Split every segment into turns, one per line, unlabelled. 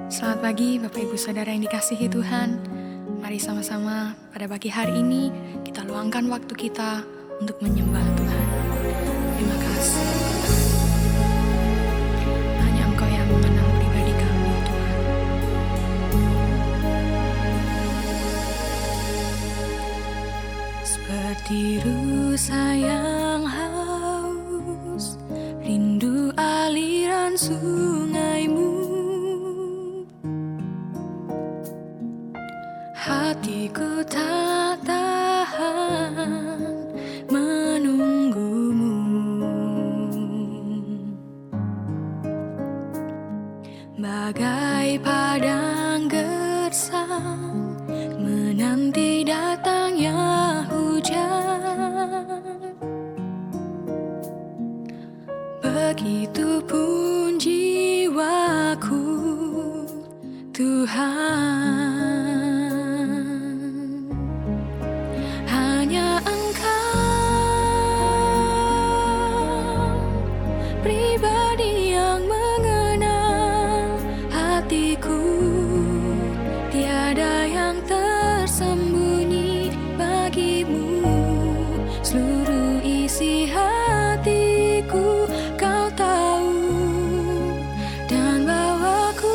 Selamat pagi Bapak Ibu Saudara yang dikasihi Tuhan. Mari sama-sama pada pagi hari ini kita luangkan waktu kita untuk menyembah Tuhan. Terima kasih. Hanya Engkau yang mengenal pribadi kami, Tuhan. Seperti rusa yang haus, rindu aliran sungai-Mu. Hatiku tak tahan menunggu-Mu. Bagai padang gersang menanti datangnya hujan, begitupun jiwaku, Tuhan. Hanya Engkau, pribadi yang mengenal hatiku. Tiada yang tersembunyi bagi-Mu. Seluruh isi hatiku Kau tahu, dan bawaku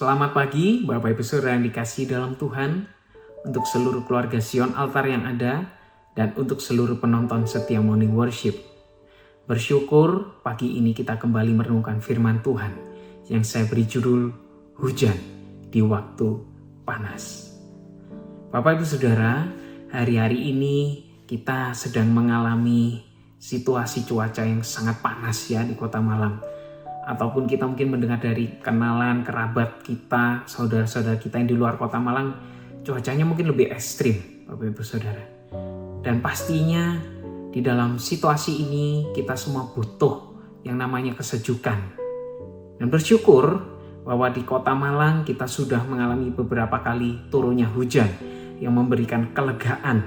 Selamat pagi Bapak Ibu Saudara yang dikasihi dalam Tuhan, untuk seluruh keluarga Sion Altar yang ada, dan untuk seluruh penonton setia Morning Worship. Bersyukur pagi ini kita kembali merenungkan firman Tuhan yang saya beri judul Hujan di Waktu Panas. Bapak Ibu Saudara, hari-hari ini kita sedang mengalami situasi cuaca yang sangat panas ya di Kota Malang. Ataupun kita mungkin mendengar dari kenalan, kerabat kita, saudara-saudara kita yang di luar Kota Malang, cuacanya mungkin lebih ekstrim, Bapak Ibu Saudara. Dan pastinya di dalam situasi ini kita semua butuh yang namanya kesejukan. Dan bersyukur bahwa di Kota Malang kita sudah mengalami beberapa kali turunnya hujan yang memberikan kelegaan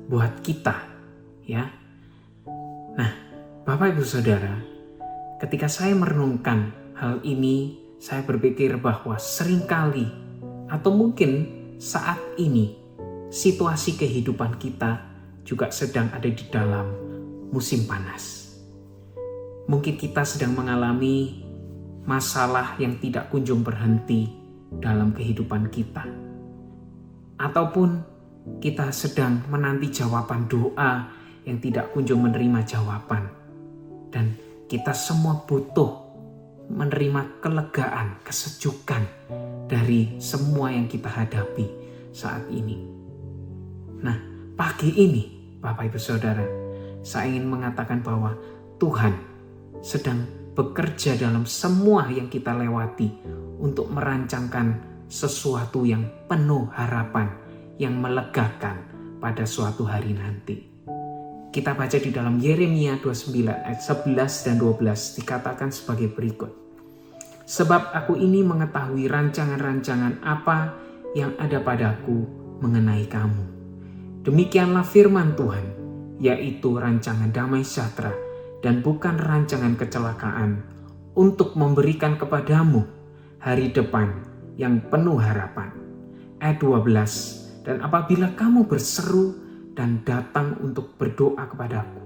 buat kita, ya. Nah, Bapak Ibu Saudara, ketika saya merenungkan hal ini, saya berpikir bahwa seringkali atau mungkin saat ini situasi kehidupan kita juga sedang ada di dalam musim panas. Mungkin kita sedang mengalami masalah yang tidak kunjung berhenti dalam kehidupan kita. Ataupun kita sedang menanti jawaban doa yang tidak kunjung menerima jawaban. Dan kita semua butuh menerima kelegaan, kesejukan dari semua yang kita hadapi saat ini. Nah, pagi ini Bapak Ibu Saudara, saya ingin mengatakan bahwa Tuhan sedang bekerja dalam semua yang kita lewati untuk merancangkan sesuatu yang penuh harapan, yang melegakan pada suatu hari nanti. Kita baca di dalam Yeremia 29 ayat 11 dan 12 dikatakan sebagai berikut. Sebab aku ini mengetahui rancangan-rancangan apa yang ada padaku mengenai kamu. Demikianlah firman Tuhan, yaitu rancangan damai sejahtera dan bukan rancangan kecelakaan, untuk memberikan kepadamu hari depan yang penuh harapan. Ayat 12, dan apabila kamu berseru dan datang untuk berdoa kepadaku,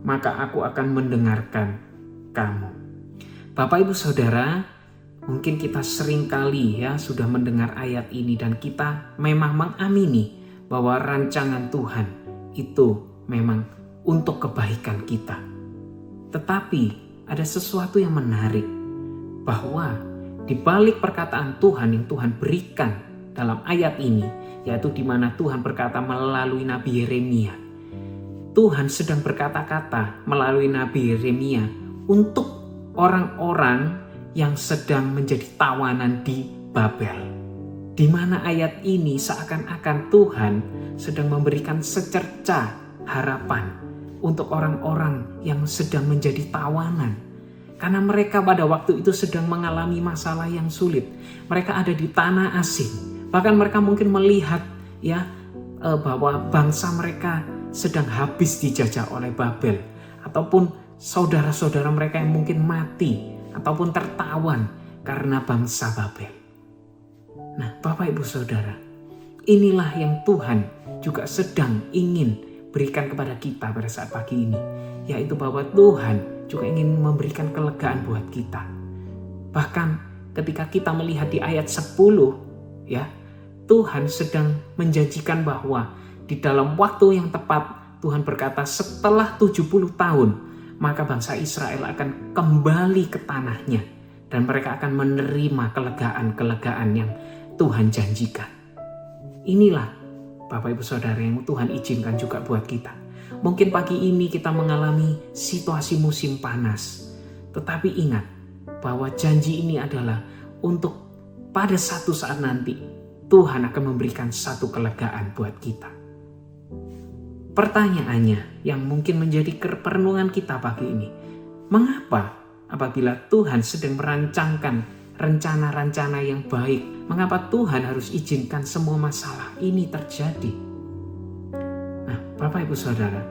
maka aku akan mendengarkan kamu. Bapak Ibu Saudara, mungkin kita sering kali ya sudah mendengar ayat ini dan kita memang mengamini bahwa rancangan Tuhan itu memang untuk kebaikan kita. Tetapi ada sesuatu yang menarik, bahwa di balik perkataan Tuhan yang Tuhan berikan dalam ayat ini, yaitu di mana Tuhan berkata melalui Nabi Yeremia. Tuhan sedang berkata-kata melalui Nabi Yeremia untuk orang-orang yang sedang menjadi tawanan di Babel. Di mana ayat ini seakan-akan Tuhan sedang memberikan secerca harapan untuk orang-orang yang sedang menjadi tawanan. Karena mereka pada waktu itu sedang mengalami masalah yang sulit. Mereka ada di tanah asing. Bahkan mereka mungkin melihat ya bahwa bangsa mereka sedang habis dijajah oleh Babel, ataupun saudara-saudara mereka yang mungkin mati ataupun tertawan karena bangsa Babel. Nah, Bapak Ibu Saudara, inilah yang Tuhan juga sedang ingin berikan kepada kita pada saat pagi ini, yaitu bahwa Tuhan juga ingin memberikan kelegaan buat kita. Bahkan ketika kita melihat di ayat 10, ya, Tuhan sedang menjanjikan bahwa di dalam waktu yang tepat Tuhan berkata setelah 70 tahun maka bangsa Israel akan kembali ke tanahnya dan mereka akan menerima kelegaan-kelegaan yang Tuhan janjikan. Inilah Bapak Ibu Saudara yang Tuhan izinkan juga buat kita. Mungkin pagi ini kita mengalami situasi musim panas, tetapi ingat bahwa janji ini adalah untuk pada satu saat nanti Tuhan akan memberikan satu kelegaan buat kita. Pertanyaannya yang mungkin menjadi perenungan kita pagi ini, mengapa apabila Tuhan sedang merancangkan rencana-rencana yang baik, mengapa Tuhan harus izinkan semua masalah ini terjadi? Nah, Bapak Ibu Saudara,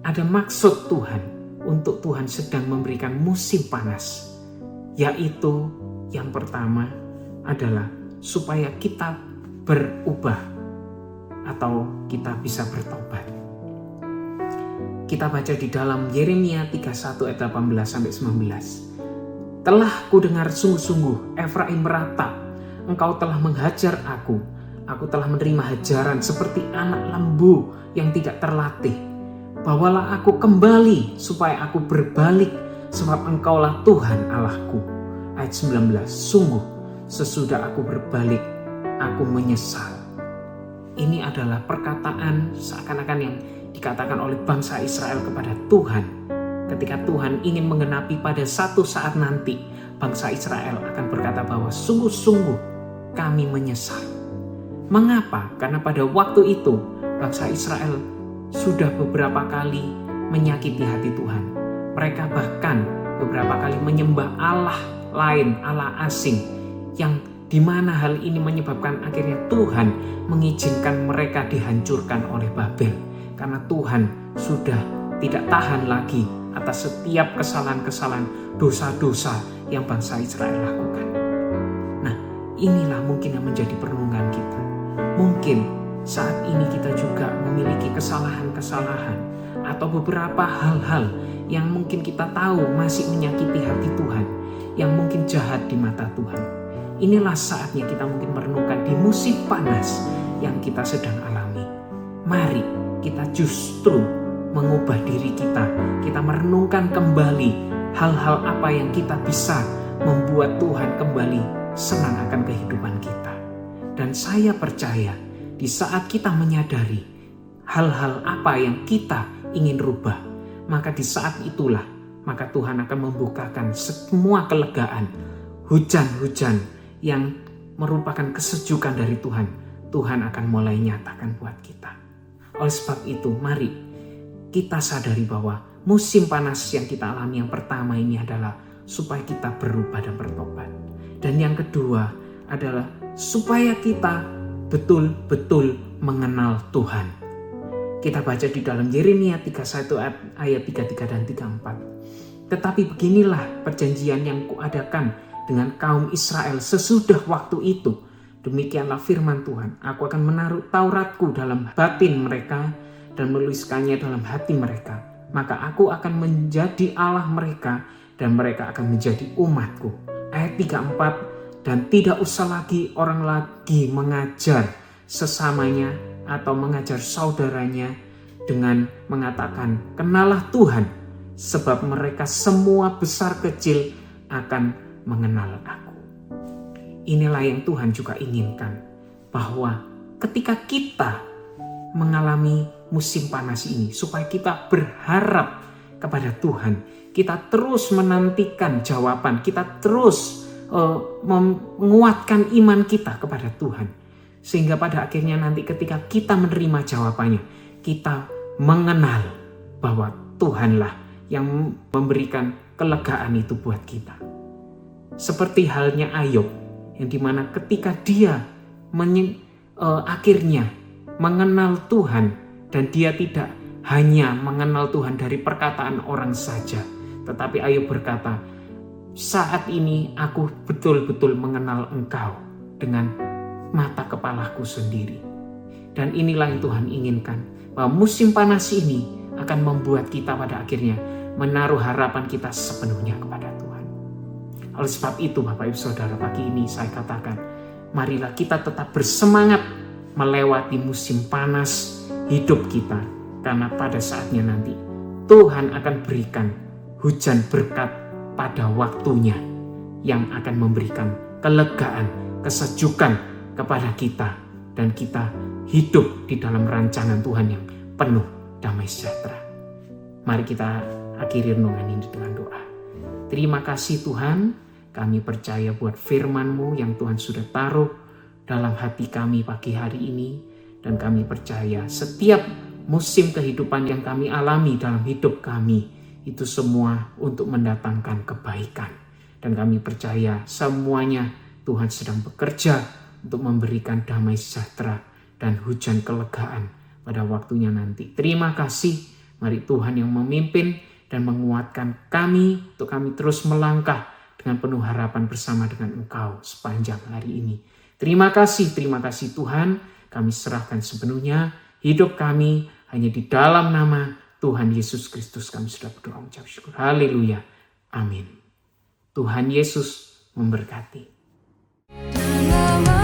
ada maksud Tuhan untuk Tuhan sedang memberikan musim panas, yaitu yang pertama adalah supaya kita berubah atau kita bisa bertobat. Kita baca di dalam Yeremia 31 ayat 18-19. Telah ku dengar sungguh-sungguh Efraim meratap, Engkau telah menghajar aku telah menerima hajaran seperti anak lembu yang tidak terlatih. Bawalah aku kembali supaya aku berbalik, sebab Engkaulah Tuhan Allahku. Ayat 19, sungguh sesudah aku berbalik, aku menyesal. Ini adalah perkataan seakan-akan yang dikatakan oleh bangsa Israel kepada Tuhan. Ketika Tuhan ingin menggenapi pada satu saat nanti, bangsa Israel akan berkata bahwa sungguh-sungguh kami menyesal. Mengapa? Karena pada waktu itu bangsa Israel sudah beberapa kali menyakiti hati Tuhan. Mereka bahkan beberapa kali menyembah Allah lain, Allah asing, yang dimana hal ini menyebabkan akhirnya Tuhan mengizinkan mereka dihancurkan oleh Babel. Karena Tuhan sudah tidak tahan lagi atas setiap kesalahan-kesalahan, dosa-dosa yang bangsa Israel lakukan. Nah, inilah mungkin yang menjadi perenungan kita. Mungkin saat ini kita juga memiliki kesalahan-kesalahan atau beberapa hal-hal yang mungkin kita tahu masih menyakiti hati Tuhan, yang mungkin jahat di mata Tuhan. Inilah saatnya kita mungkin merenungkan di musim panas yang kita sedang alami. Mari kita justru mengubah diri kita. Kita merenungkan kembali hal-hal apa yang kita bisa membuat Tuhan kembali senang akan kehidupan kita. Dan saya percaya di saat kita menyadari hal-hal apa yang kita ingin rubah, maka di saat itulah maka Tuhan akan membukakan semua kelegaan, hujan-hujan yang merupakan kesejukan dari Tuhan. Tuhan akan mulai nyatakan buat kita. Oleh sebab itu, mari kita sadari bahwa musim panas yang kita alami yang pertama ini adalah supaya kita berubah dan bertobat. Dan yang kedua adalah supaya kita betul-betul mengenal Tuhan. Kita baca di dalam Yeremia 31 ayat 33 dan 34. Tetapi beginilah perjanjian yang kuadakan dengan kaum Israel sesudah waktu itu. Demikianlah firman Tuhan, aku akan menaruh Tauratku dalam batin mereka dan menuliskannya dalam hati mereka. Maka aku akan menjadi Allah mereka dan mereka akan menjadi umatku. Ayat 34, dan tidak usah lagi orang lagi mengajar sesamanya atau mengajar saudaranya dengan mengatakan, kenalah Tuhan, sebab mereka semua besar kecil akan mengenal aku. Inilah yang Tuhan juga inginkan, bahwa ketika kita mengalami musim panas ini, supaya kita berharap kepada Tuhan, kita terus menantikan jawaban, kita terus menguatkan iman kita kepada Tuhan, sehingga pada akhirnya nanti ketika kita menerima jawabannya, kita mengenal bahwa Tuhanlah yang memberikan kelegaan itu buat kita. Seperti halnya Ayub, yang dimana ketika dia akhirnya mengenal Tuhan, dan dia tidak hanya mengenal Tuhan dari perkataan orang saja, tetapi Ayub berkata, saat ini aku betul-betul mengenal Engkau dengan mata kepalaku sendiri. Dan inilah yang Tuhan inginkan, bahwa musim panas ini akan membuat kita pada akhirnya menaruh harapan kita sepenuhnya kepada Tuhan. Oleh sebab itu Bapak Ibu Saudara, pagi ini saya katakan, marilah kita tetap bersemangat melewati musim panas hidup kita. Karena pada saatnya nanti Tuhan akan berikan hujan berkat pada waktunya yang akan memberikan kelegaan, kesejukan kepada kita. Dan kita hidup di dalam rancangan Tuhan yang penuh damai sejahtera. Mari kita akhiri renungan ini dengan doa. Terima kasih Tuhan, kami percaya buat firman-Mu yang Tuhan sudah taruh dalam hati kami pagi hari ini. Dan kami percaya setiap musim kehidupan yang kami alami dalam hidup kami, itu semua untuk mendatangkan kebaikan. Dan kami percaya semuanya Tuhan sedang bekerja untuk memberikan damai sejahtera dan hujan kelegaan pada waktunya nanti. Terima kasih, mari Tuhan yang memimpin dan menguatkan kami untuk kami terus melangkah dengan penuh harapan bersama dengan Engkau sepanjang hari ini. Terima kasih Tuhan, kami serahkan sepenuhnya hidup kami hanya di dalam nama Tuhan Yesus Kristus kami sudah berdoa mengucap syukur. Haleluya. Amin. Tuhan Yesus memberkati.
lama